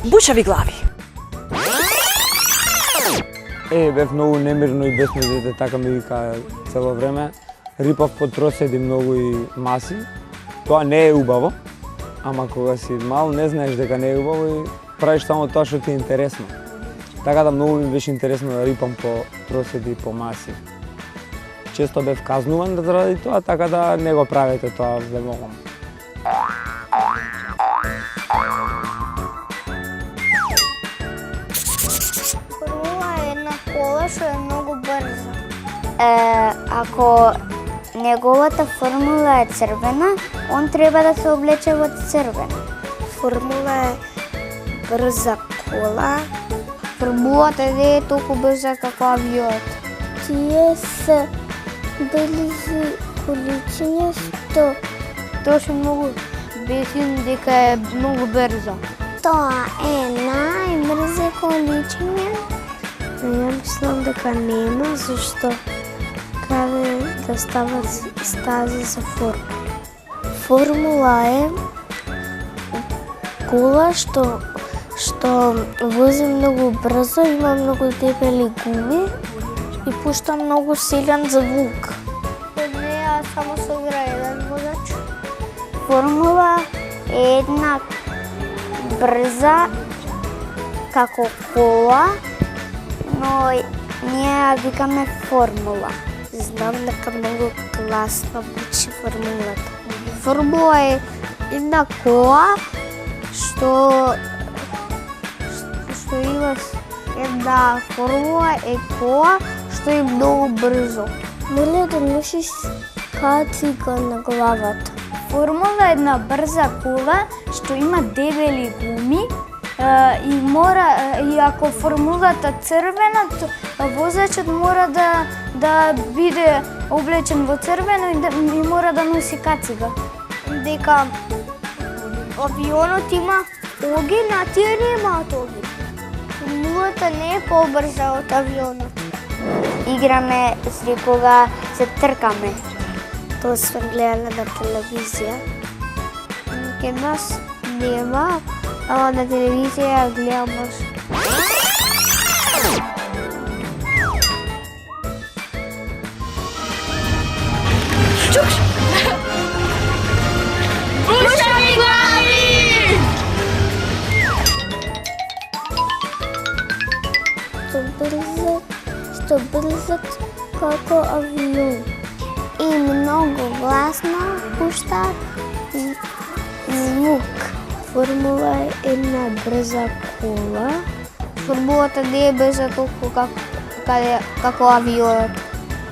Бучави глави. Бев многу немирно и бесно дете, така ми вика цело време. Рипав по троседи многу и маси. Тоа не е убаво, ама кога си мал не знаеш дека не е убаво и правиш само тоа што ти е интересно. Така да многу ми беше интересно да рипам по троседи и по маси. Често бев казнуван заради тоа, така да не го правете тоа, ве молам. Формула е една кола што е многу брза. Ако неговата формула е црвена, он треба да се облече во црвено. Формула е брза кола. Формулата не е толку брза како авионот. Тие се близи количини што троши многу бензин дека е многу брзо. Тоа е најбрзи количини. Ја мислам дека нема, зашто каде да стават стази за формула. Формула е кола што вози многу брзо, има многу дебели гуми и пушта многу силен звук. Од неа само се игра еден возач. Формула е една брза како кола, но ние ја викаме формула. Знам дека многу класно звучи формулата. Формула е една кола што има една формула е кола што е многу брзо. Моля да носиш кацика на главата. Формула е една брза кола што има дебели гуми и ако формулата црвена, возачот мора да биде облечен во црвено и мора да носи кацига. Дека авионот има оген, а тие немаат оген. Формулата не е побрза од авионот. Играме си кога се тркаме. Тоа сме гледале на телевизија. Ке нас нема, ама на телевизија ја гледаме. Чукш! Бучави глави! Што брзат како авион. И многу гласно пушта звук. Формула е една брза кола. Формулата не е брза толку како авионот.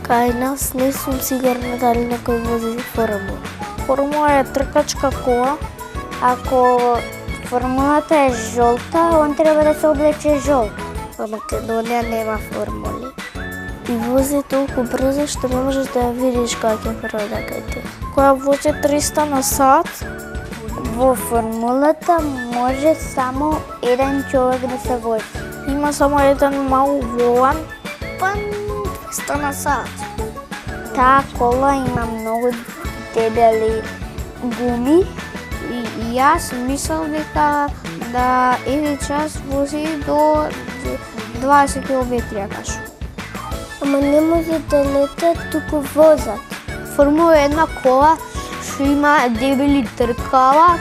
Кај нас не сум сигурна дали некој вози формула. Формула е тркачка кола. Ако формулата е жолта, он треба да се облече жолто. Во Македонија нема формули. И вози толку брзо што не можеш да ја видиш кога ќе прода кај те. Која вози 300 на сат, во формулата може само еден човек да се вози. Има само еден мал волан, 200 на сат. Таа кола има многу дебели гуми и јас мислам дека да еден час вози до 20 км кажу. Ама не може да летат, туку возат. Формула е една кола што има дебели тркала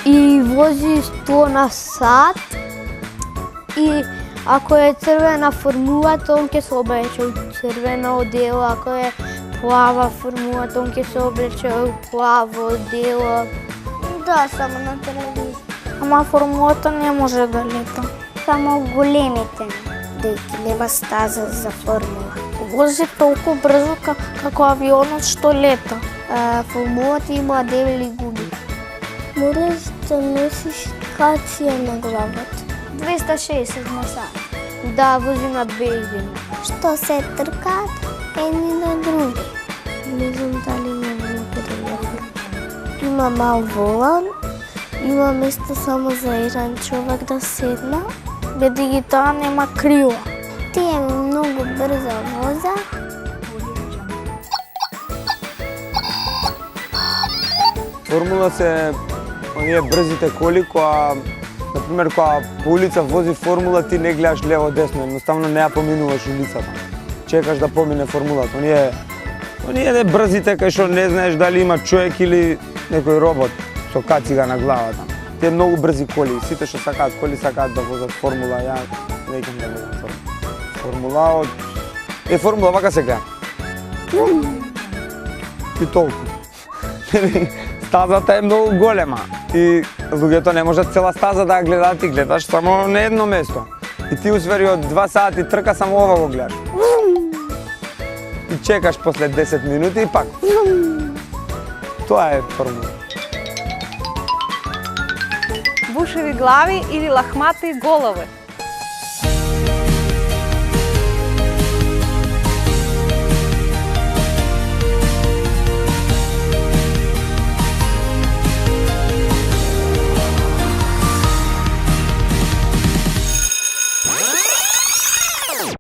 и вози 100 на сат. И ако е црвена формулата, он ќе се облече у црвено дело. Ако е плава формулата, он ќе се облече у плаво дело. Да, само на телевизија. Ама формулата не може да лета. Само големите, дејќи нема стаза за формула. Вози толку брзо како авионот што лета. Формулата има дебели гуми. Мораш да носиш кација на главата. 260 на сат. Да, вози на бензин. Што се тркаат едни на други. Не знам дали има Македонија формула. Има мал волан, има место само за еден човек да седна. Бидејќи таа нема крила. Тие многу брзо возат. Формула се оние брзите коли која Например, кога по улица вози формула, ти не гледаш лево-десно, едноставно не ја поминуваш улицата. Чекаш да помине формулата. Оние не брзите кај што не знаеш дали има човек или некој робот со кацига на главата. Тие многу брзи коли, сите што сакаат коли сакаат да возат формула, ја не ќам да гледам формула. Формула вака се гледа. И толку. Стазата е многу голема и луѓето не можат цела стаза да ја гледаат, ти гледаш само на едно место. И ти усвери од 2 сати трка само ова го гледаш. И чекаш после 10 минути и пак. Тоа е формула. Бушеви глави или лахмати голови?